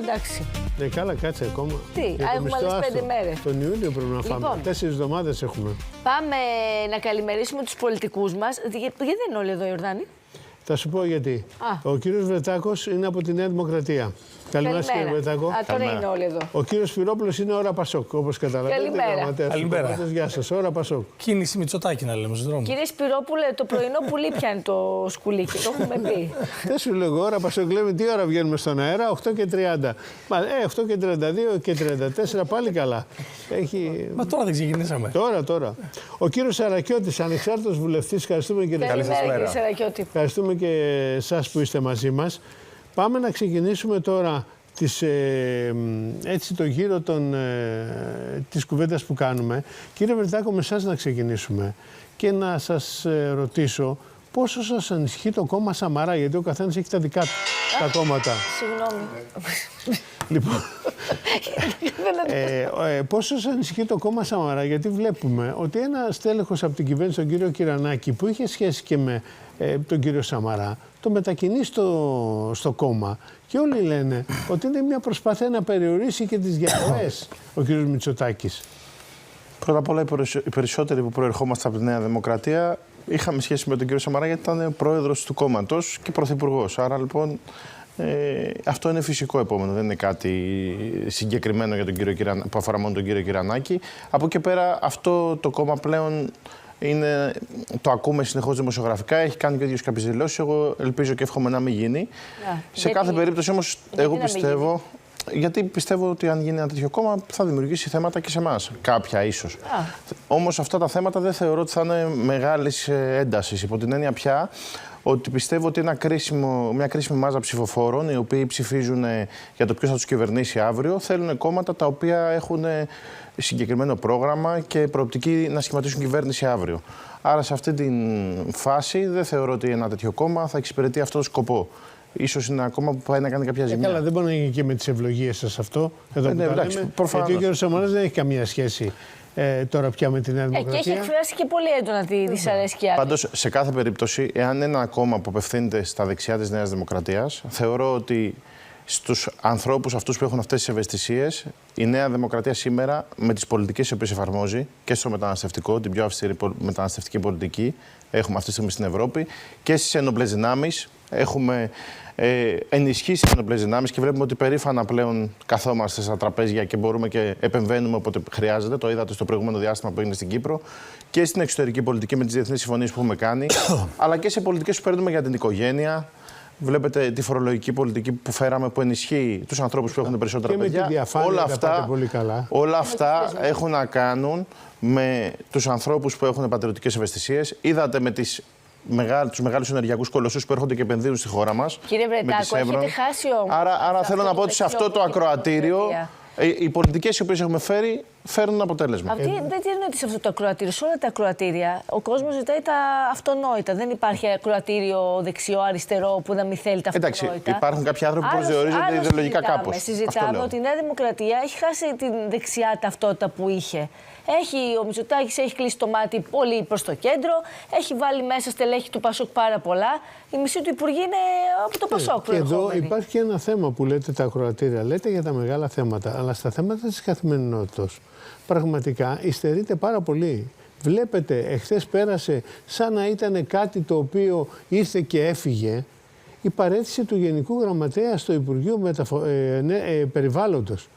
Εντάξει. Ναι, καλά, κάτσε ακόμα. Τι, έχουμε άλλες 5 μέρες. Τον Ιούλιο πρέπει να φάμε. Λοιπόν, 4 εβδομάδες έχουμε. Πάμε να καλημερίσουμε τους πολιτικούς μας. Γιατί δεν είναι όλοι εδώ, Ιορδάνη? Θα σου πω γιατί. Ο κύριος Βρετάκος είναι από τη Νέα Δημοκρατία. Καλημέρα, κύριε Βρετάκο. Τώρα είναι όλοι εδώ. Ο κύριος Σπυρόπουλος είναι ώρα Πασόκ, όπως καταλαβαίνετε. Καλημέρα. Καλημέρα. Γεια σας, ώρα Πασόκ. Κίνηση Μητσοτάκη να λέμε στους δρόμους. Κύριε Σπυρόπουλε, το πρωινό πουλί πιάνει το σκουλίκι, το έχουμε πει. Δεν σου λέω ώρα Πασόκ, λέμε τι ώρα βγαίνουμε στον αέρα, 8 και 30. 8 και 32 και 34 πάλι καλά. Μα τώρα δεν ξεκινήσαμε. Τώρα. Ο κύριος Σαρακιώτης, ανεξάρτητος βουλευτής, ευχαριστούμε κύριε Σαρακιώτη. Ευχαριστούμε και εσάς που είστε μαζί μας. Πάμε να ξεκινήσουμε τώρα έτσι το γύρο της κουβέντας που κάνουμε. Κύριε Βρετάκο, με εσάς να ξεκινήσουμε και να σας ρωτήσω πόσο σας ανησυχεί το κόμμα Σαμαρά, γιατί ο καθένας έχει τα δικά του τα κόμματα. Συγγνώμη. Λοιπόν, πόσο σας ανησυχεί το κόμμα Σαμαρά, γιατί βλέπουμε ότι ένα στέλεχος από την κυβέρνηση, τον κύριο Κυρανάκη, που είχε σχέση και με τον κύριο Σαμαρά, το μετακινεί στο κόμμα και όλοι λένε ότι είναι μια προσπάθεια να περιορίσει και τις διαφορές ο κύριος Μητσοτάκης. Πρώτα απ' όλα, οι περισσότεροι που προερχόμαστε από τη Νέα Δημοκρατία είχαμε σχέση με τον κύριο Σαμαρά γιατί ήταν πρόεδρος του κόμματος και πρωθυπουργός. Άρα λοιπόν αυτό είναι φυσικό επόμενο, δεν είναι κάτι συγκεκριμένο για τον κύριο που αφορά μόνο τον κύριο Κυρανάκη. Από εκεί πέρα αυτό το κόμμα πλέον το ακούμε συνεχώς δημοσιογραφικά, έχει κάνει και ο ίδιος κάποιες δηλώσεις. Εγώ ελπίζω και εύχομαι να μην γίνει. Σε κάθε περίπτωση όμως, εγώ πιστεύω. Γιατί πιστεύω ότι αν γίνει ένα τέτοιο κόμμα θα δημιουργήσει θέματα και σε εμάς. Κάποια ίσως. Όμως αυτά τα θέματα δεν θεωρώ ότι θα είναι μεγάλης έντασης. Υπό την έννοια πια ότι πιστεύω ότι μια κρίσιμη μάζα ψηφοφόρων, οι οποίοι ψηφίζουν για το ποιος θα τους κυβερνήσει αύριο, θέλουν κόμματα τα οποία έχουν συγκεκριμένο πρόγραμμα και προοπτική να σχηματίσουν κυβέρνηση αύριο. Άρα σε αυτή τη φάση δεν θεωρώ ότι ένα τέτοιο κόμμα θα εξυπηρετεί αυτό το σκοπό. Ίσως είναι ένα κόμμα που πάει να κάνει κάποια ζημιά. Καλά, δεν μπορεί να γίνει και με τις ευλογίες σας αυτό. Εδώ που εντάξει, γιατί ο κ. Σαμαράς δεν έχει καμία σχέση τώρα πια με τη Νέα Δημοκρατία. Και έχει εκφράσει και πολύ έντονα τη δυσαρέσκεια. Πάντως, σε κάθε περίπτωση, εάν ένα κόμμα που απευθύνεται στα δεξιά της Νέας Δημοκρατίας, θεωρώ ότι στους ανθρώπους αυτούς που έχουν αυτές τις ευαισθησίες, η Νέα Δημοκρατία σήμερα, με τις πολιτικές που εφαρμόζει και στο μεταναστευτικό, την πιο αυστηρή μεταναστευτική πολιτική, έχουμε αυτή τη στιγμή στην Ευρώπη, και στις ενόπλες δυνάμεις, έχουμε ενισχύσει τις ενόπλες δυνάμεις και βλέπουμε ότι περήφανα πλέον καθόμαστε στα τραπέζια και μπορούμε και επεμβαίνουμε όποτε χρειάζεται. Το είδατε στο προηγούμενο διάστημα που έγινε στην Κύπρο, και στην εξωτερική πολιτική με τις διεθνείς συμφωνίες που έχουμε κάνει, αλλά και σε πολιτικές που παίρνουμε για την οικογένεια. Βλέπετε τη φορολογική πολιτική που φέραμε, που ενισχύει τους ανθρώπους που έχουν περισσότερα και παιδιά. Με τη διαφάνεια όλα αυτά έχουν να κάνουν με τους ανθρώπους που έχουν πατριωτικές ευαισθησίες. Είδατε με τους μεγάλους ενεργειακούς κολοσσούς που έρχονται και επενδύουν στη χώρα μας. Κύριε Βρετάκο, έχετε χάσει όμως. Άρα θέλω να πω ότι σε αυτό το ακροατήριο οι πολιτικές οι οποίες έχουμε φέρει φέρνουν αποτέλεσμα. Δεν είναι ότι σε αυτό το ακροατήριο, σε όλα τα ακροατήρια ο κόσμος ζητάει τα αυτονόητα. Δεν υπάρχει ακροατήριο δεξιό-αριστερό που να μην θέλει τα αυτονόητα. Εντάξει, υπάρχουν κάποιοι άνθρωποι που προσδιορίζονται ιδεολογικά κάπως. Συζητάμε ότι η Νέα Δημοκρατία έχει χάσει την δεξιά ταυτότητα που είχε. Ο Μητσοτάκης έχει κλείσει το μάτι πολύ προς το κέντρο, έχει βάλει μέσα στελέχη του Πασόκ πάρα πολλά. Η μισή του υπουργοί είναι από το Πασόκ. Και εδώ υπάρχει και ένα θέμα που λέτε τα ακροατήρια. Λέτε για τα μεγάλα θέματα, αλλά στα θέματα της καθημερινότητας πραγματικά υστερείτε πάρα πολύ. Βλέπετε, εχθές πέρασε σαν να ήταν κάτι το οποίο ήρθε και έφυγε, η παραίτηση του Γενικού Γραμματέα στο Υπουργείο Περιβάλλοντος.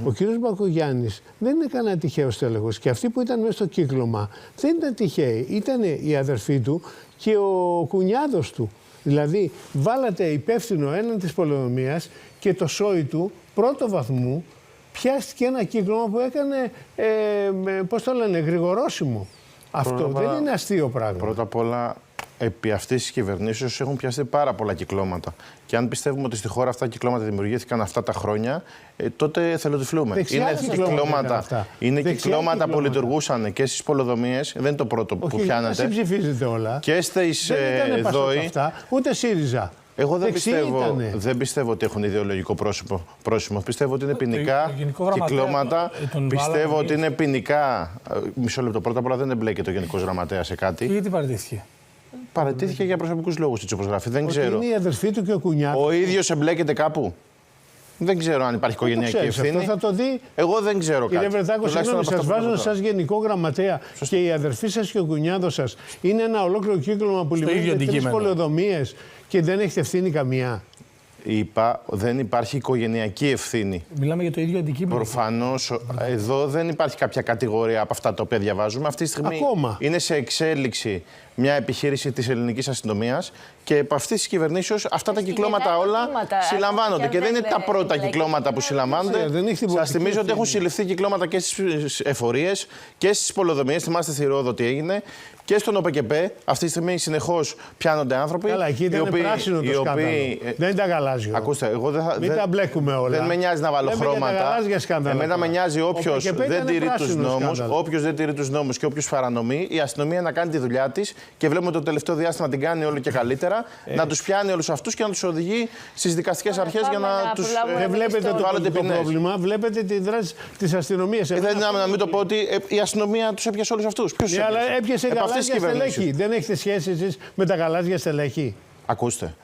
Ο κύριος Μπακογιάννης δεν είναι κανένα τυχαίο στέλεχος, και αυτοί που ήταν μέσα στο κύκλωμα δεν ήταν τυχαίοι. Ήταν η αδερφή του και ο κουνιάδος του. Δηλαδή βάλατε υπεύθυνο έναν της πολεοδομίας και το σόι του πρώτο βαθμού πιάστηκε ένα κύκλωμα που έκανε, πώς το λένε, γρηγορόσιμο. Αυτό δεν είναι αστείο πράγμα. Πρώτα απ' όλα, επί αυτής της κυβερνήσεως έχουν πιαστεί πάρα πολλά κυκλώματα. Και αν πιστεύουμε ότι στη χώρα αυτά τα κυκλώματα δημιουργήθηκαν αυτά τα χρόνια, τότε θελοτυφλούμε. Είναι κυκλώματα που λειτουργούσαν και στις πολεοδομίες, δεν είναι το πρώτο που πιάνετε. Δεν ψηφίζετε όλα. Και στις ΔΟΗ. Ούτε ΣΥΡΙΖΑ. Εγώ δεν πιστεύω ότι έχουν ιδεολογικό πρόσημο. Πιστεύω ότι είναι ποινικά κυκλώματα. Πιστεύω ότι είναι ποινικά. Μισό λεπτό. Πρώτα απ' όλα δεν εμπλέκεται ο Γενικός Γραμματέας σε κάτι. Και γιατί παραιτήθηκε? Παραιτήθηκε για προσωπικούς λόγους, έτσι όπως γράφει. Δεν ξέρω. Είναι η αδερφή του και ο κουνιάδος. Ο ίδιος εμπλέκεται κάπου? Δεν ξέρω αν υπάρχει οικογενειακή ευθύνη. Αυτό θα το δει. Εγώ δεν ξέρω κάτι. Κύριε Βρετάκο, συγγνώμη, σας βάζω σας γενικό γραμματέα και η αδερφή σας και ο κουνιάδος σας είναι ένα ολόκληρο κύκλωμα που λυμμένει 3 πολεοδομίες και δεν έχετε ευθύνη καμία. Είπα, δεν υπάρχει οικογενειακή ευθύνη. Μιλάμε για το ίδιο αντικείμενο. Προφανώς, εδώ δεν υπάρχει κάποια κατηγορία από αυτά τα οποία διαβάζουμε. Αυτή τη στιγμή είναι σε εξέλιξη μια επιχείρηση της ελληνικής αστυνομίας και από αυτή τη κυβερνήσεω αυτά τα κυκλώματα όλα συλλαμβάνονται. Και δεν είναι τα πρώτα κυκλώματα που συλλαμβάνονται. Σας θυμίζω ότι έχουν συλληφθεί κυκλώματα και στις εφορίες και στις πολεοδομίες. Θυμάστε στη Ρόδο τι έγινε. Και στον ΟΠΕΚΕΠΕ αυτή τη στιγμή συνεχώς πιάνονται άνθρωποι. Καλά, εκεί ήταν πράσινο το σκάνδαλο. Δεν ήταν γαλάζιο. Ακούστε, εγώ δεν θα. Μην τα μπλέκουμε όλα. Δεν με νοιάζει να βάλω χρώματα. Εμένα με νοιάζει όποιος δεν τηρεί τους νόμους. Όποιος δεν τηρεί τους νόμους και όποιος παρανομεί, η αστυνομία να κάνει τη δουλειά της και βλέπουμε το τελευταίο διάστημα την κάνει όλο και καλύτερα. Να τους πιάνει όλους αυτούς και να τους οδηγεί στις δικαστικές αρχές για να τους. Δεν βλέπετε το πολιτικό πρόβλημα, βλέπετε τη δράση της αστυνομίας. Δεν να μην το πω ότι η αστυνομία τους έπιασε όλους αυτούς. Ποιος αλλά έπιασε γαλάζια στελέχη. Δεν έχετε σχέση εσείς με τα γαλάζια στελέχη. Ακούστε.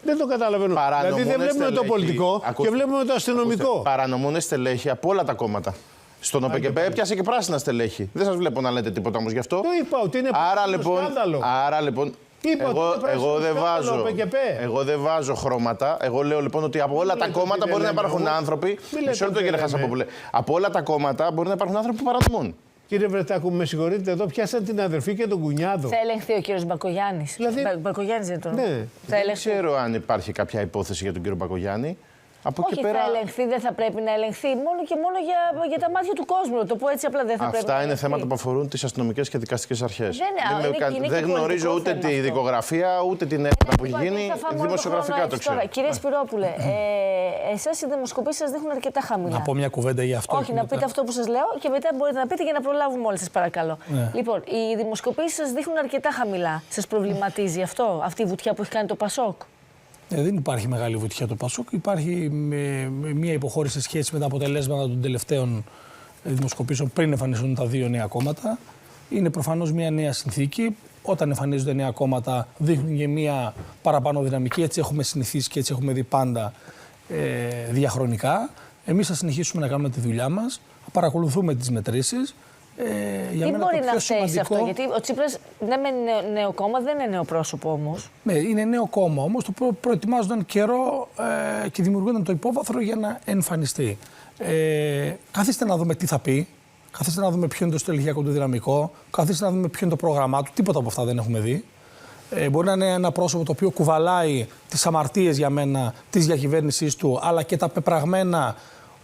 Δεν το καταλαβαίνω. Δηλαδή δεν βλέπουμε το πολιτικό και βλέπουμε το αστυνομικό. Παρανομούν στελέχη από όλα τα κόμματα. Στον ΟΠΕΚΕΠΕ έπιασε και πράσινα στελέχη. Δεν σας βλέπω να λέτε τίποτα όμως γι' αυτό. Το είπα ότι είναι σκάνδαλο. Άρα λοιπόν. Εγώ δεν βάζω χρώματα. Εγώ λέω λοιπόν ότι από όλα τα κόμματα μπορεί να υπάρχουν άνθρωποι. Μισό λεπτό, κύριε Χασαπόπουλε. Από όλα τα κόμματα μπορεί να υπάρχουν άνθρωποι που παρανομούν. Κύριε Βρετάκου, με συγχωρείτε, εδώ πιάσαν την αδερφή και τον κουνιάδο. Θα ελεγχθεί ο κύριος Μπακογιάννης. Δηλαδή... Μπακογιάννης δεν τον. Ναι. Δεν ξέρω αν υπάρχει κάποια υπόθεση για τον κύριο Μπακογιάννη. Όχι, θα ελεγχθεί, δεν θα πρέπει να ελεγχθεί. Μόνο και μόνο για τα μάτια του κόσμου. Το πω έτσι απλά δεν θα πρέπει. Αυτά είναι θέματα που αφορούν τις αστυνομικές και δικαστικές αρχές. Δεν γνωρίζω ούτε τη δικογραφία, ούτε την έρευνα που έχει γίνει. Δημοσιογραφικά το ξέρω. Κύριε Σπυρόπουλε, εσάς οι δημοσκοπήσεις σας δείχνουν αρκετά χαμηλά. Να πω μια κουβέντα για αυτό. Όχι, να πείτε αυτό που σας λέω και μετά μπορείτε να πείτε για να προλάβουμε όλοι σας, παρακαλώ. Λοιπόν, οι δημοσκοπήσεις σας δείχνουν αρκετά χαμηλά. Σας προβληματίζει αυτό, αυτή η βουτιά που έχει κάνει το Πασόκ? Δεν υπάρχει μεγάλη βουτιά του Πασόκ. Υπάρχει μια υποχώρηση σε σχέση με τα αποτελέσματα των τελευταίων δημοσκοπήσεων πριν εμφανιστούν τα δύο νέα κόμματα. Είναι προφανώς μια νέα συνθήκη. Όταν εμφανίζονται νέα κόμματα, δείχνουν και μια παραπάνω δυναμική. Έτσι έχουμε συνηθίσει και έτσι έχουμε δει πάντα διαχρονικά. Εμείς θα συνεχίσουμε να κάνουμε τη δουλειά μας. Θα παρακολουθούμε τις μετρήσεις. Τι μπορεί να φταίει σε αυτό, γιατί ο Τσίπρας ναι μεν νέο κόμμα, δεν είναι νέο πρόσωπο όμως. Ναι, είναι νέο κόμμα όμως, το οποίο προετοιμάζονταν καιρό και δημιουργούνταν το υπόβαθρο για να εμφανιστεί. Καθίστε να δούμε τι θα πει, καθίστε να δούμε ποιο είναι το στελεχειακό του δυναμικό, καθίστε να δούμε ποιο είναι το πρόγραμμά του, τίποτα από αυτά δεν έχουμε δει. Μπορεί να είναι ένα πρόσωπο το οποίο κουβαλάει τις αμαρτίες για μένα της διακυβέρνησής του, αλλά και τα πεπραγμένα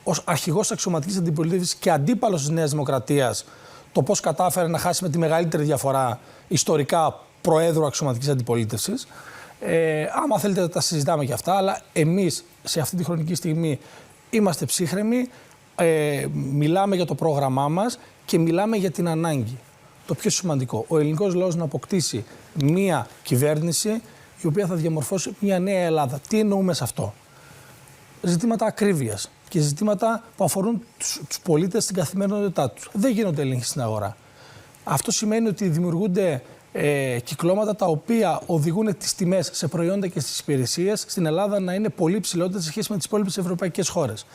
ως αρχηγός αξιωματικής αντιπολίτευσης και αντίπαλος της Νέας Δημοκρατίας, το πώς κατάφερε να χάσει με τη μεγαλύτερη διαφορά ιστορικά προέδρου αξιωματικής αντιπολίτευσης. Άμα θέλετε τα συζητάμε και αυτά, αλλά εμείς σε αυτή τη χρονική στιγμή είμαστε ψύχρεμοι, μιλάμε για το πρόγραμμά μας και μιλάμε για την ανάγκη. Το πιο σημαντικό, ο ελληνικός λαός να αποκτήσει μία κυβέρνηση η οποία θα διαμορφώσει μια νέα Ελλάδα. Τι εννοούμε σε αυτό? Ζητήματα ακρίβειας και ζητήματα που αφορούν τους πολίτες στην καθημερινότητά τους. Δεν γίνονται έλεγχοι στην αγορά. Αυτό σημαίνει ότι δημιουργούνται κυκλώματα τα οποία οδηγούν τις τιμές σε προϊόντα και στις υπηρεσίες στην Ελλάδα να είναι πολύ ψηλότερες σε σχέση με τις υπόλοιπες ευρωπαϊκές χώρες.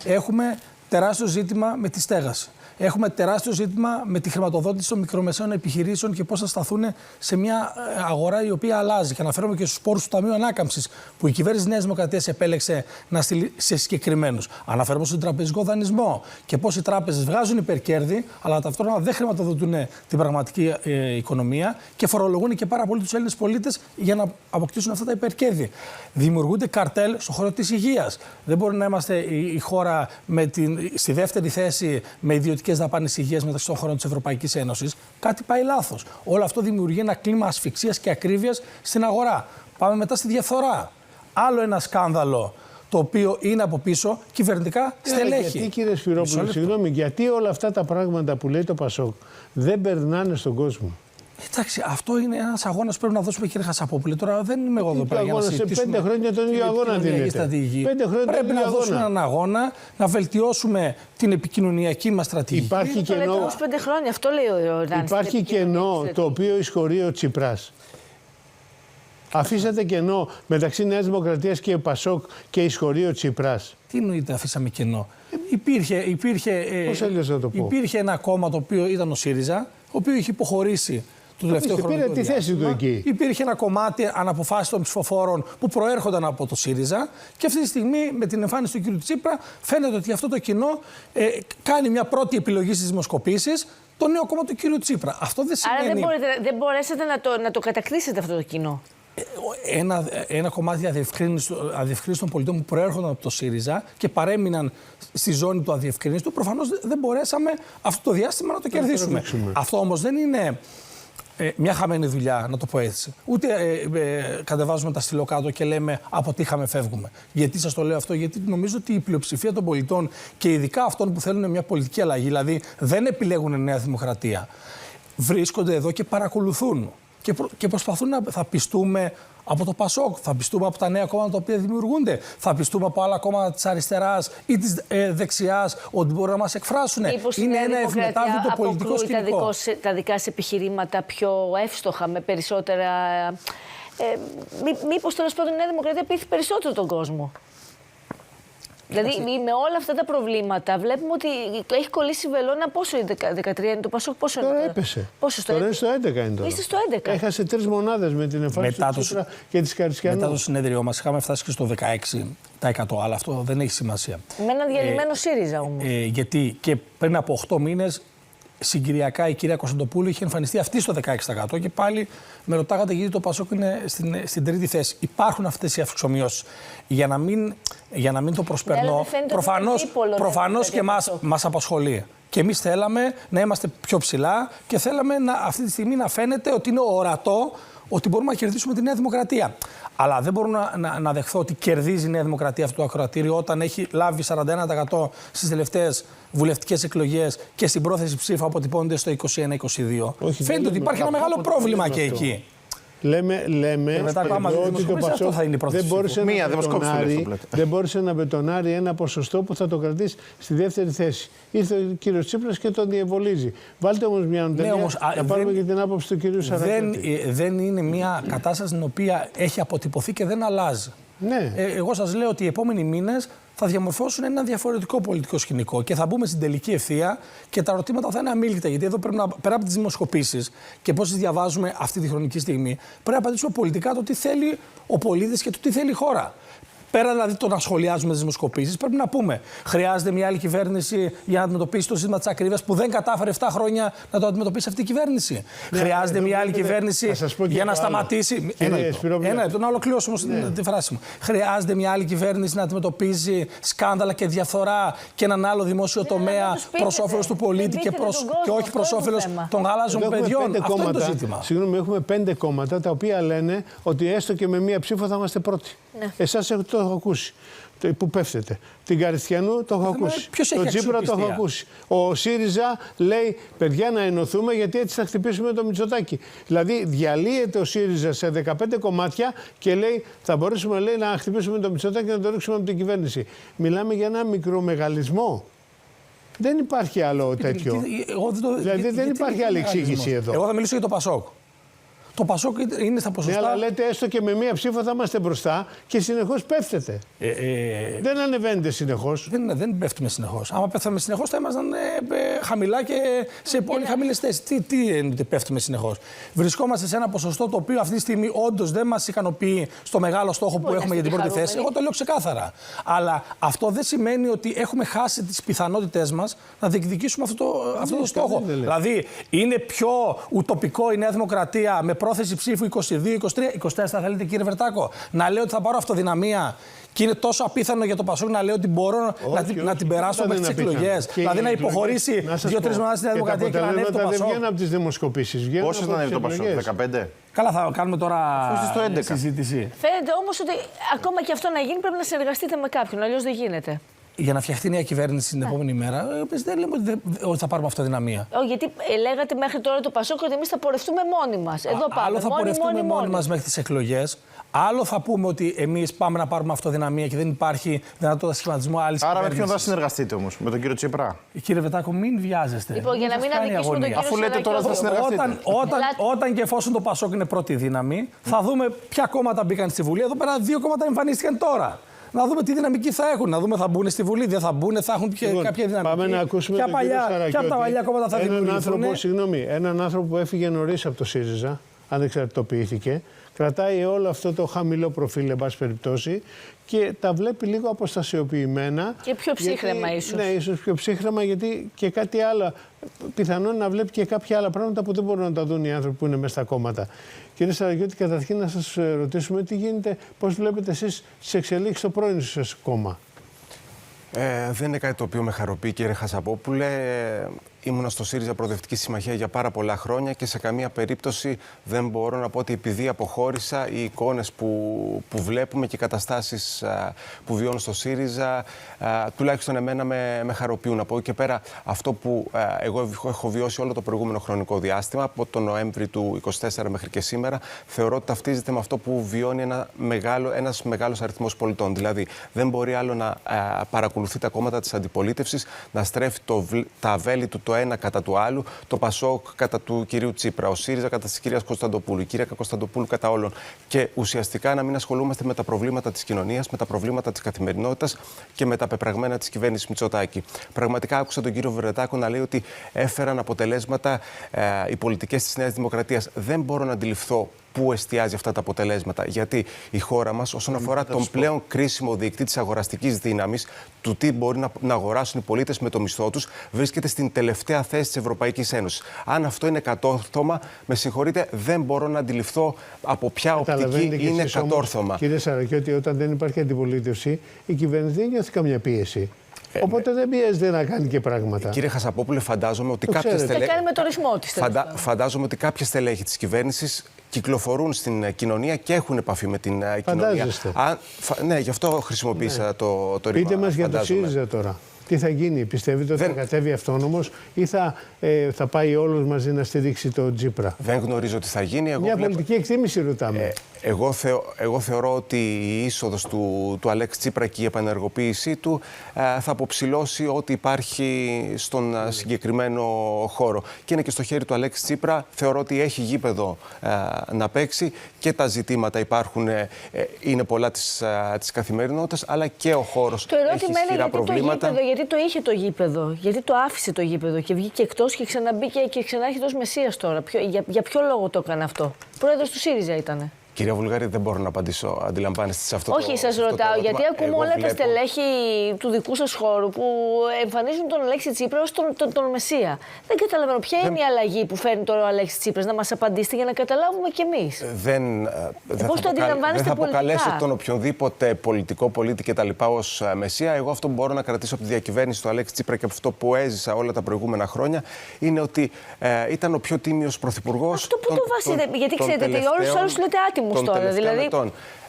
Έχουμε τεράστιο ζήτημα με τη στέγαση. Έχουμε τεράστιο ζήτημα με τη χρηματοδότηση των μικρομεσαίων επιχειρήσεων και πώς θα σταθούν σε μια αγορά η οποία αλλάζει. Και αναφέρομαι και στους πόρους του Ταμείου Ανάκαμψης που η κυβέρνηση της Νέας Δημοκρατίας επέλεξε να στείλει σε συγκεκριμένους. Αναφέρομαι στον τραπεζικό δανεισμό και πώς οι τράπεζες βγάζουν υπερκέρδη, αλλά ταυτόχρονα δεν χρηματοδοτούν την πραγματική οικονομία και φορολογούν και πάρα πολύ τους Έλληνες πολίτες για να αποκτήσουν αυτά τα υπερκέρδη. Δημιουργούνται καρτέλ στον χώρο της υγείας. Δεν μπορεί να είμαστε η χώρα στη δεύτερη θέση με ιδιωτικές δαπάνες υγείας μεταξύ των χωρών της Ευρωπαϊκής Ένωσης. Κάτι πάει λάθος. Όλο αυτό δημιουργεί ένα κλίμα ασφυξίας και ακρίβειας στην αγορά. Πάμε μετά στη διαφθορά. Άλλο ένα σκάνδαλο το οποίο είναι από πίσω κυβερνητικά στελέχη. Γιατί, κύριε Σπυρόπουλο, συγγνώμη, γιατί όλα αυτά τα πράγματα που λέει το Πασόκ δεν περνάνε στον κόσμο? Εντάξει, αυτό είναι ένας αγώνας που πρέπει να δώσουμε, κύριε Χασαπόπουλε. Τώρα δεν είμαι εγώ εδώ πέρα για να συζητήσουμε. Σε 5 χρόνια τον ίδιο αγώνα δίνεται. 5 χρόνια πρέπει να δώσουμε έναν αγώνα, να βελτιώσουμε την επικοινωνιακή μας στρατηγική. Υπάρχει κενό. 5 χρόνια, αυτό λέει ο Ράνης. Υπάρχει κενό το οποίο εισχωρεί ο Τσιπράς. Αφήσατε κενό μεταξύ Νέας Δημοκρατίας και Πασόκ και εισχωρεί ο Τσίπρας. Τι εννοείται αφήσαμε κενό? Πώς αλλιώς να το πω? Υπήρχε ένα κόμμα το οποίο ήταν ο ΣΥΡΙΖΑ, ο οποίο είχε υποχωρήσει το τελευταίο χρονικό πήρε τη θέση του εκεί. Υπήρχε ένα κομμάτι αναποφάσιστων ψηφοφόρων που προέρχονταν από το ΣΥΡΙΖΑ και αυτή τη στιγμή με την εμφάνιση του κ. Τσίπρα φαίνεται ότι αυτό το κοινό κάνει μια πρώτη επιλογή στις δημοσκοπήσεις, το νέο κόμμα του κ. Τσίπρα. Αυτό δεν σημαίνει... Άρα δεν μπορέσατε να το κατακτήσετε αυτό το κοινό. Ένα κομμάτι αδιευκρίνιστων πολιτών που προέρχονταν από το ΣΥΡΙΖΑ και παρέμειναν στη ζώνη του αδιευκρίνιστου, προφανώς δεν μπορέσαμε αυτό το διάστημα να το κερδίσουμε. Αυτό όμως δεν είναι μια χαμένη δουλειά, να το πω έτσι. Ούτε κατεβάζουμε τα στυλό κάτω και λέμε αποτύχαμε, φεύγουμε. Γιατί σας το λέω αυτό? Γιατί νομίζω ότι η πλειοψηφία των πολιτών και ειδικά αυτών που θέλουν μια πολιτική αλλαγή, δηλαδή δεν επιλέγουν Νέα Δημοκρατία, βρίσκονται εδώ και παρακολουθούν. Και προσπαθούν θα πιστούμε από το Πασόκ, θα πιστούμε από τα νέα κόμματα τα οποία δημιουργούνται, θα πιστούμε από άλλα κόμματα της αριστεράς ή της δεξιάς ότι μπορούν να μας εκφράσουν. Είναι ένα ευμετάβλητο πολιτικό σκηνικό. Τα δικά σας επιχειρήματα πιο εύστοχα, με περισσότερα. Μήπως τέλος πάντων η Νέα Δημοκρατία πείθει περισσότερο τον κόσμο? Δηλαδή με όλα αυτά τα προβλήματα βλέπουμε ότι έχει κολλήσει βελόνα. Πόσο είναι, 13 είναι το Πασόκ, πόσο τώρα είναι? Έπεσε. Πόσο τώρα είναι στο 11 είναι τώρα. Είστε στο 11. Έχασε 3 μονάδες με την εμφάνιση του Τσίπρα και της Καριστιανού. Μετά το συνέδριό μας είχαμε φτάσει και στο 16%, αλλά αυτό δεν έχει σημασία. Με έναν διαλυμένο ΣΥΡΙΖΑ όμως. Γιατί και πριν από 8 μήνες συγκυριακά η κυρία Κωνσταντοπούλου είχε εμφανιστεί αυτή στο 16% και πάλι με ρωτάγατε γιατί το Πασόκ είναι στην τρίτη θέση. Υπάρχουν αυτές οι αυξομοιώσεις. Για να μην το προσπερνώ, προφανώς και μας απασχολεί. Και εμείς θέλαμε να είμαστε πιο ψηλά και θέλαμε αυτή τη στιγμή να φαίνεται ότι είναι ορατό ότι μπορούμε να κερδίσουμε τη Νέα Δημοκρατία. Αλλά δεν μπορώ να δεχθώ ότι κερδίζει η Νέα Δημοκρατία αυτό το ακροατήριο όταν έχει λάβει 41% στις τελευταίες βουλευτικές εκλογές και στην πρόθεση ψήφου αποτυπώνεται στο 21-22. Φαίνεται ότι υπάρχει ένα μεγάλο πρόβλημα και εκεί. Λέμε ότι το Πασόκ δεν μπόρεσε να μπετονάρει ένα ποσοστό που θα το κρατήσει στη δεύτερη θέση. Ήρθε ο κύριος Τσίπρας και τον διευολίζει. Βάλτε όμως μια νοτελεία να πάρουμε και την άποψη του κυρίου Σαρακώτη. Δεν είναι μια κατάσταση την οποία έχει αποτυπωθεί και δεν αλλάζει. Ναι. Εγώ σας λέω ότι οι επόμενοι μήνες θα διαμορφώσουν ένα διαφορετικό πολιτικό σκηνικό και θα μπούμε στην τελική ευθεία και τα ερωτήματα θα είναι αμήλικτα. Γιατί εδώ πρέπει πέρα από τις δημοσκοπήσεις και πώς τις διαβάζουμε αυτή τη χρονική στιγμή, πρέπει να απαντήσουμε πολιτικά το τι θέλει ο πολίτης και το τι θέλει η χώρα. Πέρα δηλαδή το να σχολιάζουμε τις δημοσκοπήσεις, πρέπει να πούμε: χρειάζεται μια άλλη κυβέρνηση για να αντιμετωπίσει το ζήτημα της ακρίβειας που δεν κατάφερε 7 χρόνια να το αντιμετωπίσει αυτή η κυβέρνηση. Ναι, χρειάζεται μια άλλη κυβέρνηση για να σταματήσει. Ένα λεπτό, να ολοκληρώσω όμως τη φράση μου. Χρειάζεται μια άλλη κυβέρνηση να αντιμετωπίσει σκάνδαλα και διαφθορά και έναν άλλο δημόσιο τομέα προς όφελος του πολίτη και όχι προς όφελος των γαλάζιων παιδιών. Αυτό είναι το ζήτημα. Συγγνώμη, έχουμε 5 κόμματα τα οποία λένε ότι έστω και με μία ψήφο θα είμαστε πρώτοι. Εσάς το έχω ακούσει. Που πέφτετε. Την Καριστιανού το έχω ακούσει. Το Τσίπρα το έχω ακούσει. Ο ΣΥΡΙΖΑ λέει: παιδιά, να ενωθούμε γιατί έτσι θα χτυπήσουμε το Μητσοτάκη. Δηλαδή, διαλύεται ο ΣΥΡΙΖΑ σε 15 κομμάτια και λέει: θα μπορέσουμε να χτυπήσουμε το Μητσοτάκη και να το ρίξουμε από την κυβέρνηση. Μιλάμε για ένα μικρομεγαλισμό. Δεν υπάρχει άλλο τέτοιο. Δηλαδή, δεν υπάρχει άλλη εξήγηση εδώ. Εγώ θα μιλήσω για το Πασόκ. Το Πασόκ είναι στα ποσοστά. Ναι, αλλά λέτε έστω και με μία ψήφο θα είμαστε μπροστά και συνεχώς πέφτετε. Δεν ανεβαίνετε συνεχώς. Δεν πέφτουμε συνεχώς. Άμα πέφταμε συνεχώς θα ήμασταν χαμηλά και σε πολύ χαμηλές θέσεις. Τι εννοείται πέφτουμε συνεχώς? Βρισκόμαστε σε ένα ποσοστό το οποίο αυτή τη στιγμή όντως δεν μας ικανοποιεί στο μεγάλο στόχο που έχουμε για την πρώτη θέση. Εγώ το λέω ξεκάθαρα. Αλλά αυτό δεν σημαίνει ότι έχουμε χάσει τις πιθανότητές μας να διεκδικήσουμε αυτό το στόχο. Δηλαδή, είναι πιο ουτοπικό η Νέα Δημοκρατία με πρόθεση ψήφου 22, 23, 24 θέλετε κύριε Βερτάκο, να λέω ότι θα πάρω αυτοδυναμία και είναι τόσο απίθανο για το Πασόκ να λέω ότι μπορώ να την περάσω μέχρι τις εκλογές? Δηλαδή να υποχωρήσει 2-3 μονάδες στη Νέα Δημοκρατία και να ανέβει το Πασόκ. Δεν βγαίνουν από τις δημοσκοπήσεις. Πόσες θα ανέβει το Πασόκ, 15? Καλά, θα κάνουμε τώρα συζήτηση. Φαίνεται όμως ότι ακόμα και αυτό να γίνει πρέπει να συνεργαστείτε με κάποιον, αλλιώς δεν γίνεται. για να φτιαχτεί νέα κυβέρνηση την επόμενη μέρα, εμείς δεν λέμε ότι θα πάρουμε αυτοδυναμία. Γιατί λέγατε μέχρι τώρα το Πασόκ ότι εμείς θα πορευτούμε μόνοι μας. Εδώ πάμε. Άλλο θα πορευτούμε μόνοι μας μέχρι τις εκλογές. Άλλο θα πούμε ότι εμείς πάμε να πάρουμε αυτοδυναμία και δεν υπάρχει δυνατότητα σχηματισμού άλλης κυβέρνησης. Άρα με ποιον θα συνεργαστείτε όμως, με τον κύριο Τσίπρα? Κύριε Βετάκο, μην βιάζεστε. Λοιπόν, για να μην αδικήσουμε τον κύριο Αφού λέτε τώρα θα συνεργαστείτε. Όταν και εφόσον το Πασόκ είναι πρώτη δύναμη, θα δούμε ποια κόμματα μπήκαν στη Βουλή. Εδώ πέρα 2 κόμματα εμφανίστηκαν τώρα. Να δούμε τι δυναμική θα έχουν. Να δούμε θα μπουν στη Βουλή, δεν θα μπουν, θα έχουν κάποια δυναμική. Πάμε να ακούσουμε τον κύριο Σαρακιώτη. Ποια από τα παλιά κόμματα θα δημιουργηθούν. Έναν άνθρωπο που έφυγε νωρίς από το ΣΥΡΙΖΑ, ανεξαρτητοποιήθηκε, κρατάει όλο αυτό το χαμηλό προφίλ, εν πάση περιπτώσει, και τα βλέπει λίγο αποστασιοποιημένα. Και πιο ψύχραιμα ίσως. Ναι, ίσως πιο ψύχραιμα, γιατί και κάτι άλλο. Πιθανόν να βλέπει και κάποια άλλα πράγματα που δεν μπορούν να τα δουν οι άνθρωποι που είναι μέσα στα κόμματα. Κύριε Σαρακιώτη, καταρχήν να σας ρωτήσουμε τι γίνεται, πώς βλέπετε εσείς τις εξελίξεις στο πρώην σας κόμμα. Δεν είναι κάτι το οποίο με χαροποιεί, κύριε Χασαπόπουλε. Ήμουνα στο ΣΥΡΙΖΑ Προοδευτική Συμμαχία για πάρα πολλά χρόνια και σε καμία περίπτωση δεν μπορώ να πω ότι επειδή αποχώρησα, οι εικόνες που βλέπουμε και οι καταστάσεις που βιώνω στο ΣΥΡΙΖΑ, τουλάχιστον εμένα με χαροποιούν. Από εκεί και πέρα, αυτό που εγώ έχω βιώσει όλο το προηγούμενο χρονικό διάστημα, από τον Νοέμβρη του 2024 μέχρι και σήμερα, θεωρώ ότι ταυτίζεται με αυτό που βιώνει ένας μεγάλος αριθμός πολιτών. Δηλαδή, δεν μπορεί άλλο να παρακολουθεί τα κόμματα της αντιπολίτευσης, να στρέφει τα βέλη του το ένα κατά του άλλου, το Πασόκ κατά του κυρίου Τσίπρα, ο ΣΥΡΙΖΑ κατά της κυρίας Κωνσταντοπούλου, η κυρία Κωνσταντοπούλου κατά όλων. Και ουσιαστικά να μην ασχολούμαστε με τα προβλήματα της κοινωνίας, με τα προβλήματα της καθημερινότητας και με τα πεπραγμένα της κυβέρνησης Μητσοτάκη. Πραγματικά άκουσα τον κύριο Βερετάκο να λέει ότι έφεραν αποτελέσματα οι πολιτικές της Νέας Δημοκρατίας. Δεν μπορώ να αντιληφθώ πού εστιάζει αυτά τα αποτελέσματα. Γιατί η χώρα μας, όσον αφορά τον πλέον κρίσιμο δείκτη της αγοραστικής δύναμης, του τι μπορεί να αγοράσουν οι πολίτες με το μισθό τους, βρίσκεται στην τελευταία θέση της Ευρωπαϊκής Ένωσης. Αν αυτό είναι κατόρθωμα, με συγχωρείτε, δεν μπορώ να αντιληφθώ από ποια οπτική είναι κατόρθωμα. Κύριε Σαρακιώτη, όταν δεν υπάρχει αντιπολίτευση, η κυβέρνηση δεν νιώθει καμιά πίεση. Οπότε δεν πιέζεται να κάνει και πράγματα. Κύριε Χασαπόπουλε, φαντάζομαι ότι κάποιες κάνει με το ρυθμό της. Φαντάζομαι ότι κάποιες στελέχη της κυβέρνησης κυκλοφορούν στην κοινωνία και έχουν επαφή με την κοινωνία. Ναι, γι' αυτό χρησιμοποίησα το ρήμα. Πείτε μας για το ΣΥΡΙΖΑ τώρα. Τι θα γίνει, πιστεύετε ότι θα κατέβει αυτόνομος ή θα πάει όλος μαζί να στηρίξει τον Τσίπρα? Δεν γνωρίζω τι θα γίνει. Μια πολιτική εκτίμηση ρωτάμε. Εγώ θεωρώ ότι η είσοδος του Αλέξη Τσίπρα και η επανεργοποίησή του θα αποψηλώσει ό,τι υπάρχει στον συγκεκριμένο χώρο. Και είναι και στο χέρι του Αλέξη Τσίπρα. Θεωρώ ότι έχει γήπεδο να παίξει και τα ζητήματα υπάρχουν, είναι πολλά της καθημερινότητας, αλλά και ο χώρος έχει ισχυρά προβλήματα. Γιατί το είχε το γήπεδο, γιατί το άφησε το γήπεδο και βγήκε εκτός και ξαναμπήκε και ξανάρχεται ως Μεσσίας τώρα. Για ποιο λόγο το έκανε αυτό? Πρόεδρος του ΣΥΡΙΖΑ ήτανε. Κυρία Βουλγαρή, δεν μπορώ να απαντήσω. Αντιλαμβάνεστε σε αυτό. Όχι, σας ρωτάω, γιατί ακούμε όλα τα στελέχη του δικού σας χώρου που εμφανίζουν τον Αλέξη Τσίπρα ως τον Μεσσία. Δεν καταλαβαίνω ποια είναι η αλλαγή που φέρνει τώρα ο Αλέξης Τσίπρας, να μας απαντήσετε για να καταλάβουμε κι εμείς. Πώς το αντιλαμβάνεστε δεν θα αποκαλέσω πολιτικά? τον οποιονδήποτε πολιτικό πολίτη κτλ. Ως Μεσσία. Εγώ αυτό που μπορώ να κρατήσω από τη διακυβέρνηση του Αλέξη Τσίπρα και από αυτό που έζησα όλα τα προηγούμενα χρόνια είναι ότι ήταν ο πιο τίμιος πρωθυπουργός. Αυτό που το βασίζετε, γιατί ξέρετε, όλους τους άλλους λέτε άτιμους. Δηλαδή...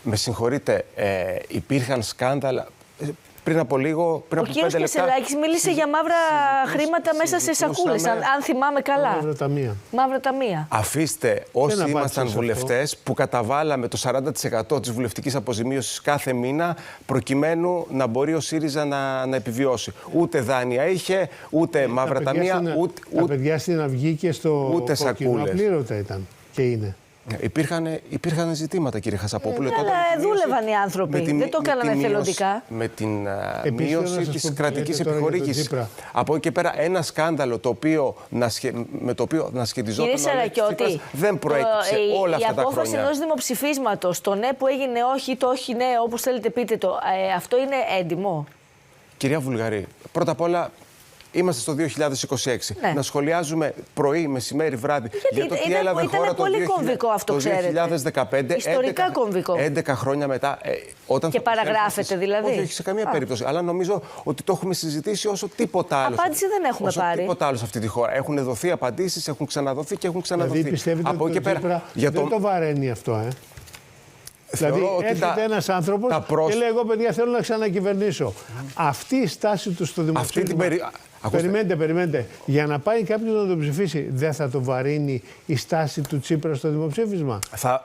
Με συγχωρείτε, υπήρχαν σκάνδαλα. Πριν από λίγο, πριν ο από 5 λεπτά... Ο κύριος Κεσελάκης μίλησε για μαύρα χρήματα μέσα σε σακούλες, αν θυμάμαι καλά. Μαύρα ταμεία. Αφήστε όσοι ήμασταν βουλευτές που καταβάλαμε το 40% της βουλευτικής αποζημίωσης κάθε μήνα προκειμένου να μπορεί ο ΣΥΡΙΖΑ να επιβιώσει. Ούτε δάνεια είχε, ούτε μαύρα ταμεία, τα παιδιά στην Αυγή και στο Κόκκινο απλήρωτα ήταν και είναι. Υπήρχαν ζητήματα, κύριε Χασαπόπουλε. Αλλά δούλευαν οι άνθρωποι. Δεν το κάνανε εθελοντικά. Με την μείωση της κρατικής επιχορήγησης. Από εκεί και πέρα, ένα σκάνδαλο με το οποίο να σχετιζόταν. Κύριε Σαρακιώτη, δεν προέκυψε όλα αυτά τα χρόνια. Η απόφαση ενός δημοψηφίσματος, το ναι που έγινε όχι, το όχι ναι, όπως θέλετε πείτε το, αυτό είναι έντιμο? Κυρία Βουλγαρή, πρώτα απ' όλα. Είμαστε στο 2026. Ναι. Να σχολιάζουμε πρωί, μεσημέρι, βράδυ για το τι έλαβε χώρα το 2015. Ιστορικά κομβικό. 11 χρόνια μετά. Όταν και παραγράφεται δηλαδή. Όχι, σε καμία περίπτωση. Αλλά νομίζω ότι το έχουμε συζητήσει όσο τίποτα άλλο. Απάντηση δεν έχουμε πάρει. Τίποτα άλλο σε αυτή τη χώρα. Έχουν δοθεί απαντήσεις, έχουν ξαναδοθεί και έχουν ξαναδοθεί. Δηλαδή πιστεύετε ότι το Τσίπρα δεν το βαραίνει αυτό, Δηλαδή έρχεται ένας άνθρωπος και λέει: εγώ, παιδιά, θέλω να ξανακυβερνήσω. Αυτή η στάση του στο δημοψήφισμα. Περιμένετε. Για να πάει κάποιος να τον ψηφίσει, δεν θα το βαρύνει η στάση του Τσίπρα στο δημοψήφισμα?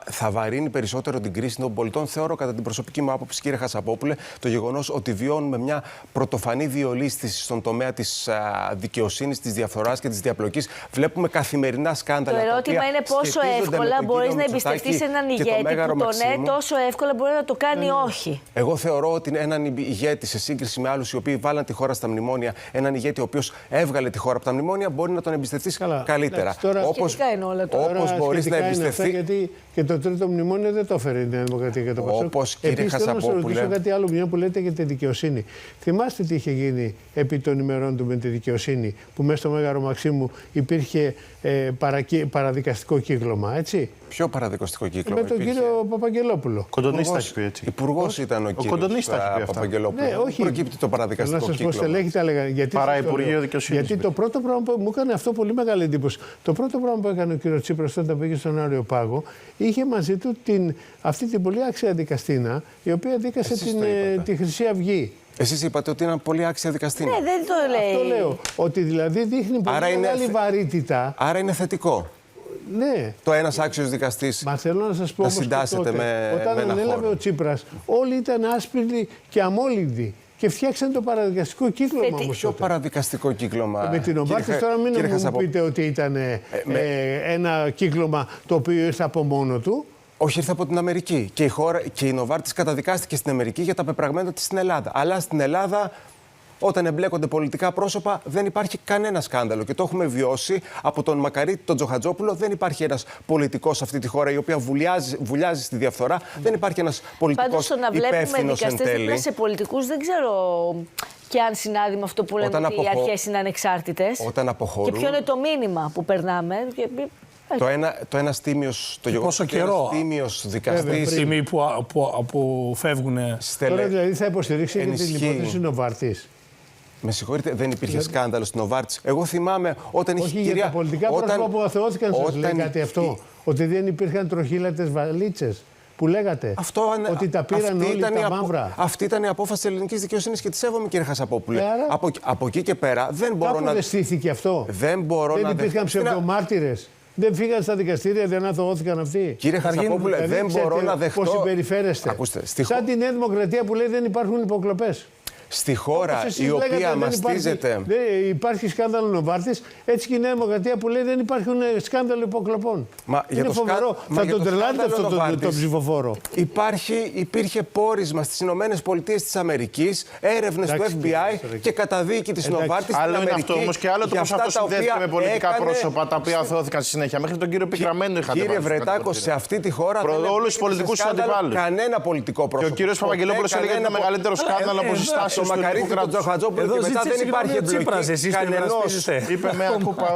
Θα βαρύνει περισσότερο την κρίση των πολιτών. Θεωρώ, κατά την προσωπική μου άποψη, κύριε Χασαπόπουλε, το γεγονός ότι βιώνουμε μια πρωτοφανή διολίσθηση στον τομέα της δικαιοσύνης, της διαφθοράς και της διαπλοκής. Βλέπουμε καθημερινά σκάνδαλα. Το ερώτημα είναι πόσο εύκολα μπορείς να εμπιστευτείς έναν ηγέτη που το ναι, τόσο εύκολα μπορεί να το κάνει όχι. Εγώ θεωρώ ότι έναν ηγέτη, σε σύγκριση με άλλους οι οποίοι βάλαν τη χώρα στα μνημόνια, έναν ηγέτη ο οποίος έβγαλε τη χώρα από τα μνημόνια, μπορεί να τον εμπιστευτείς καλύτερα. Όπως μπορείς να εμπιστευτείς. Γιατί και το τρίτο μνημόνιο δεν το έφερε η Νέα Δημοκρατία και το Πασόκ. Όπως, κύριε Επίσης, θέλω να σας Χασαπόπουλε, ρωτήσω κάτι άλλο, μια που λέτε για τη δικαιοσύνη. Θυμάστε τι είχε γίνει επί των ημερών του με τη δικαιοσύνη, που μέσα στο Μέγαρο Μαξίμου υπήρχε παραδικαστικό κύκλωμα, έτσι? Ποιο παραδικαστικό κύκλωμα? Με τον κύριο Παπαγγελόπουλο. Κοντονής τα έχει πει έτσι. Υπουργός ήταν ο κύριος Παπαγγελόπουλο. Ναι, όχι. Προκύπτει το παραδικαστικό κύκλωμα. Να σας πω στελέχη τα λέγανε. Παρά Υπουργείο Δικαιοσύνης. Γιατί το πρώτο πράγμα που μου έκανε αυτό πολύ μεγάλη εντύπωση. Το πρώτο πράγμα που έκανε ο κύριος Τσίπρας όταν πήγε στον Αριοπάγο, είχε μαζί του αυτή την πολύ άξια δικαστήνα, η οποία δίκασε τη Χρυσή Αυγή. Εσείς είπατε ότι είναι πολύ άξια δικαστήνα. Ναι, δεν το λέει. Αυτό λέω. Ότι δηλαδή δείχνει πολύ μεγάλη βαρύτητα. Άρα είναι θετικό. Ναι. Το ένας άξιος δικαστής Μα θέλω να σας πω να όμως συντάσσεται τότε, με όταν ένα ανέλαβε χώρο. ο Τσίπρας, όλοι ήταν άσπροι και αμόλυντοι. Και φτιάξαν το παραδικαστικό κύκλωμα όμως. Ποιο παραδικαστικό κύκλωμα? Με την Νοβάρτις τώρα μην μου πείτε ότι ήταν ένα κύκλωμα το οποίο ήρθε από μόνο του. Όχι, ήρθε από την Αμερική. Και η Νοβάρτις καταδικάστηκε στην Αμερική για τα πεπραγμένα της στην Ελλάδα. Αλλά στην Ελλάδα, όταν εμπλέκονται πολιτικά πρόσωπα, δεν υπάρχει κανένα σκάνδαλο. Και το έχουμε βιώσει από τον Μακαρίτη, τον Τζοχατζόπουλο. Δεν υπάρχει ένας πολιτικός σε αυτή τη χώρα η οποία βουλιάζει στη διαφθορά. Δεν υπάρχει ένας πολιτικός υπεύθυνος εν τέλει. Πάντως, το να βλέπουμε δικαστές δίπλα σε πολιτικούς, δεν ξέρω και αν συνάδει με αυτό που λέμε ότι οι αρχές είναι ανεξάρτητες. Όταν αποχωρούν. Και ποιο είναι το μήνυμα που περνάμε. Το ένας τίμιος, το γεγονός ότι ένας τίμιος δικαστής. Στιγμή που φεύγουν. Τώρα δηλαδή θα υποστηρίξει και την υπόθεση Νοβάρτης. Με συγχωρείτε, δεν υπήρχε σκάνδαλο στην Νοβάρτης. Εγώ θυμάμαι όταν είχε κυρία. Όχι, για τα πολιτικά πρόσωπα που αθωώθηκαν, σας λέει κάτι αυτό. Ότι δεν υπήρχαν τροχύλατες βαλίτσες. Που λέγατε ότι τα πήραν όλοι τα μαύρα. Αυτή ήταν η απόφαση της ελληνικής δικαιοσύνης και τη σέβομαι, κύριε Χασαπόπουλε. Από εκεί και πέρα δεν μπορώ να. Δεν στήθηκε αυτό. Δεν υπήρχαν ψευδομάρτυρες. Δεν φύγαν στα δικαστήρια, δεν αθωώθηκαν αυτοί. Κύριε Χασαπόπουλε, δεν μπορώ να δεχτώ. Πώς συμπεριφέρεστε. Ακούστε, σαν τη Νέα Δημοκρατία που λέει δεν υπάρχουν υποκλοπές. Στη χώρα η οποία μαστίζεται. Υπάρχει σκάνδαλο Νοβάρτης, έτσι και η Νέα Δημοκρατία που λέει δεν υπάρχουν σκάνδαλο υποκλοπών. Είναι φοβερό. Θα τον τρελάνετε αυτό το ψηφοφόρο. Υπήρχε πόρισμα στις Ηνωμένες Πολιτείες της Αμερικής, έρευνες του FBI και καταδίκη της Νοβάρτης στην Αμερική. Άλλο είναι αυτό όμως και άλλο το πώς αυτό συνδέεται με πολιτικά πρόσωπα τα οποία αθώθηκαν στη συνέχεια. Μέχρι τον κύριο Πικραμένο είχατε βάλει. Κύριε Βρετάκο, σε αυτή τη χώρα δεν υπήρχε κανένα πολιτικό πρόσωπο. Και ο κύριος Παπαγγελόπουλος έλεγε είναι ένα μεγαλύτερο σκάνδαλο από συστάσεις. Το Μακαρίτη, τον Τζοχατζόπουλο και μετά δεν υπάρχει εμπλοκή κανενός. Είπε με ακούπα.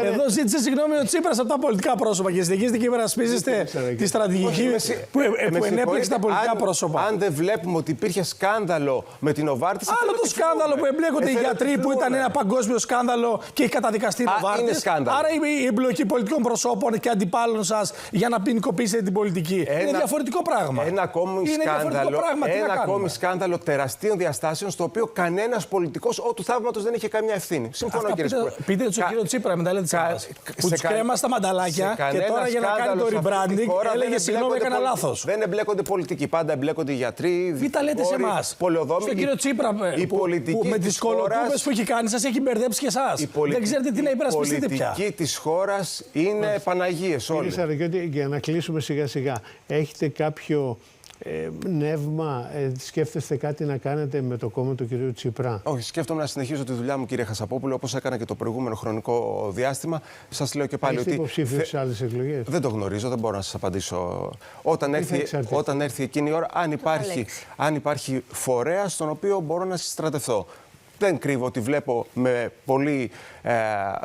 Εδώ ζήτησε συγγνώμη ο Τσίπρας από τα πολιτικά πρόσωπα και συνεχίζετε και υπερασπίζεστε τη στρατηγική που ενέπλεξε τα πολιτικά πρόσωπα. Αν δεν βλέπουμε ότι υπήρχε σκάνδαλο με την Νοβάρτης. Άλλο το σκάνδαλο που εμπλέκονται οι γιατροί που ήταν ένα παγκόσμιο σκάνδαλο και έχει καταδικαστεί η Νοβάρτης. Άρα η εμπλοκή πολιτικών προσώπων και αντιπάλων σας για να ποινικοποιήσετε την πολιτική. Είναι διαφορετικό πράγμα. Ένα ακόμη σκάνδαλο τεραστίων διαστάσεων στο οποίο κανένας πολιτικός ό του θαύματος δεν είχε καμιά ευθύνη. Συμφωνώ, κύριε Σπούρα. Πείτε στον κύριο Τσίπρα, μετά λέτε που τους κρέμασε τα μανταλάκια και τώρα για να κάνει το rebranding έλεγε συγγνώμη, έκανα λάθος. Δεν εμπλέκονται πολιτικοί. Πάντα εμπλέκονται οι γιατροί, μην τα λέτε σε εμάς. Στον κύριο Τσίπρα που με τις κολοκούμπες που έχει κάνει σας έχει μπερδέψει και εσάς. Δεν ξέρετε τι να υπερασπιστείτε πια. Η πολιτική της χώρας είναι Παναγίες όλοι. Κύριε Σαρακιώτη, για να κλείσουμε σιγά σιγά, έχετε κάποιο νεύμα, σκέφτεστε κάτι να κάνετε με το κόμμα του κυρίου Τσίπρα? Όχι, σκέφτομαι να συνεχίσω τη δουλειά μου, κύριε Χασαπόπουλο, όπως έκανα και το προηγούμενο χρονικό διάστημα. Σας λέω και πάλι ότι. Είστε υποψήφιος σε άλλες εκλογές? Δεν το γνωρίζω, δεν μπορώ να σας απαντήσω. Όταν έρθει εκείνη η ώρα, αν υπάρχει φορέας στον οποίο μπορώ να συστρατευτώ. Δεν κρύβω ότι βλέπω με πολύ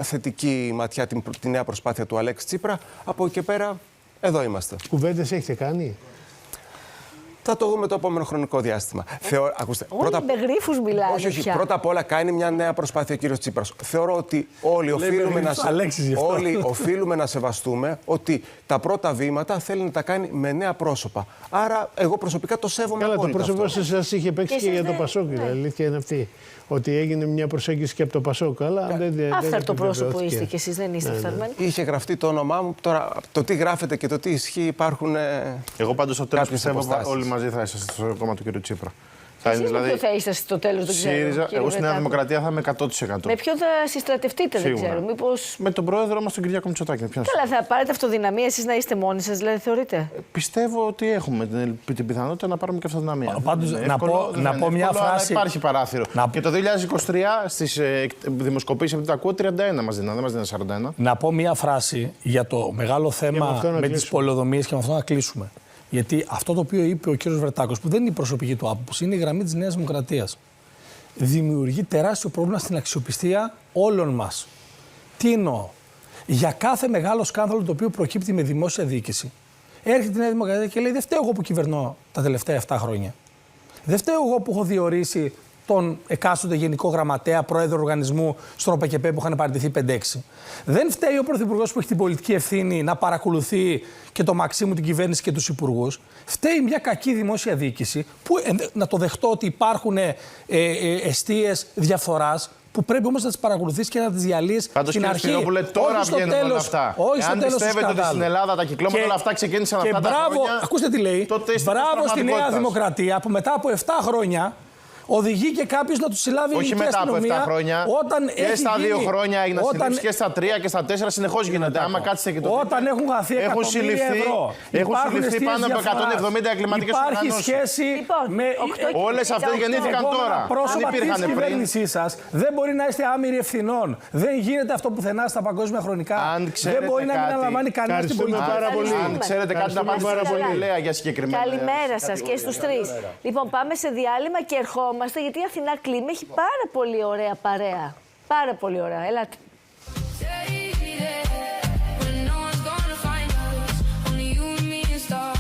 θετική ματιά τη νέα προσπάθεια του Αλέξη Τσίπρα. Από εκεί και πέρα, εδώ είμαστε. Κουβέντες έχετε κάνει? Θα το δούμε το επόμενο χρονικό διάστημα. Ακούστε, Όλοι με γρίφους μιλάνε. όχι, πια. πρώτα απ' όλα κάνει μια νέα προσπάθεια ο κύριος Τσίπρας. Θεωρώ ότι όλοι οφείλουμε να σεβαστούμε ότι τα πρώτα βήματα θέλει να τα κάνει με νέα πρόσωπα. Άρα, εγώ προσωπικά το σέβομαι. Καλά, το απόλυτα πρόσωπο αυτό. σας είχε παίξει και για το Πασόκ. Ναι. Η αλήθεια είναι αυτή. Ότι έγινε μια προσέγγιση και από το Πασόκ. Αλλά Άφθαρτο πρόσωπο είστε κι εσείς, δεν είστε φθαρμένοι. Είχε γραφτεί το όνομά μου. Τώρα, το τι γράφεται και το τι ισχύει υπάρχουν. Εγώ πάντως στο τέλος κάποιες πιστεύω αποστάσεις. όλοι μαζί θα είσαστε στο κόμμα του κ. Τσίπρα. Εσείς με ποιο θα είσαστε στο τέλος, δεν ξέρω. ΣΥΡΙΖΑ, κύριε εγώ στη Νέα Βρετάκο. Δημοκρατία θα είμαι 100%. Με ποιον θα συστρατευτείτε, δεν Σίγουρα. ξέρω. Μήπως... Με τον πρόεδρο μας τον Κυριάκο Μητσοτάκη. Καλά, θα πάρετε αυτοδυναμία εσείς να είστε μόνοι σας, δηλαδή θεωρείτε. Πιστεύω ότι έχουμε την πιθανότητα να πάρουμε και αυτοδυναμία. Πάντως, Δεν είναι να εύκολο, πω- δεν να είναι πω μια εύκολο, αλλά φράση. υπάρχει παράθυρο. Να- Και το 2023 στις δημοσκοπήσεις, επειδή τα ακούω, 31 μας δίνανε, δεν μας δίνανε 41. Να πω μία φράση για το μεγάλο με θέμα αυτό να με τις κλείσουμε. πολεοδομίες και με αυτό να κλείσουμε. Γιατί αυτό το οποίο είπε ο κύριος Βρετάκος, που δεν είναι η προσωπική του άποψη, είναι η γραμμή της Νέας Δημοκρατίας. Δημιουργεί τεράστιο πρόβλημα στην αξιοπιστία όλων μας. Τι εννοώ? Για κάθε μεγάλο σκάνδαλο το οποίο προκύπτει με δημόσια διοίκηση, έρχεται η Νέα Δημοκρατία και λέει: δεν φταίω εγώ που κυβερνώ τα τελευταία 7 χρόνια. Δεν φταίω εγώ που έχω διορίσει τον εκάστοτε γενικό γραμματέα, πρόεδρο οργανισμού στον ΟΠΕΚΕΠΕ που είχαν παραιτηθεί 5-6. Δεν φταίει ο πρωθυπουργός που έχει την πολιτική ευθύνη να παρακολουθεί και το Μαξίμου την κυβέρνηση και τους υπουργούς. Φταίει μια κακή δημόσια διοίκηση που να το δεχτώ ότι υπάρχουν εστίες διαφθοράς που πρέπει όμως να τις παρακολουθείς και να τις διαλύεις Πάντως, στην κύριε αρχή. Σπυρόπουλε, τώρα Όχι στο βγαίνουν όλα τέλος, αυτά. όχι στο Εάν τέλος του πιστεύετε ότι σκανδάλου. στην Ελλάδα τα κυκλώματα όλα αυτά ξεκίνησαν και αυτά τα μπράβο, χρόνια, ακούστε τι λέει. τότε είστε Μπράβο της στη Νέα πραγματικότητας. Δημοκρατία που μετά από 7 χρόνια οδηγεί και κάποιος να του συλλάβει η όχι ελληνική μετά από 7 αστυνομία. χρόνια. Όταν Και έχει στα 2 γίνει- χρόνια έγιναν όταν- συλλήψεις και στα 3 και στα 4 συνεχώς γίνεται. Άμα κάτσετε και το Όταν δείτε, έχουν χαθεί έχουν εκατομμύρια συλληφθεί, ευρώ. έχουν Υπάρχουν συλληφθεί αιστείες πάνω από διαφθοράς. 170 εγκληματικές Υπάρχει οργανώσεις. σχέση Λοιπόν, με 8 Όλες αυτές γεννήθηκαν τώρα. Δεν πρόσωπα της υπήρχαν πριν. κυβέρνησής σας. Δεν μπορεί να είστε άμυροι ευθυνών. Δεν γίνεται αυτό πουθενά στα παγκόσμια χρονικά. Αν Δεν ξέρετε μπορεί να μην κάτι, αναλαμβάνει κανένα την ευχαριστούμε πολιτική. πάρα πολύ. Αν ξέρετε κάτι να πάτε πάρα στην πολύ. Γαλιλαία για συγκεκριμένα. Καλημέρα σας και στους τρεις. Λοιπόν, πάμε σε διάλειμμα και ερχόμαστε γιατί η Αθηνά Κλίμα έχει πάρα πολύ ωραία παρέα. Πάρα πολύ ωραία. Ελάτε.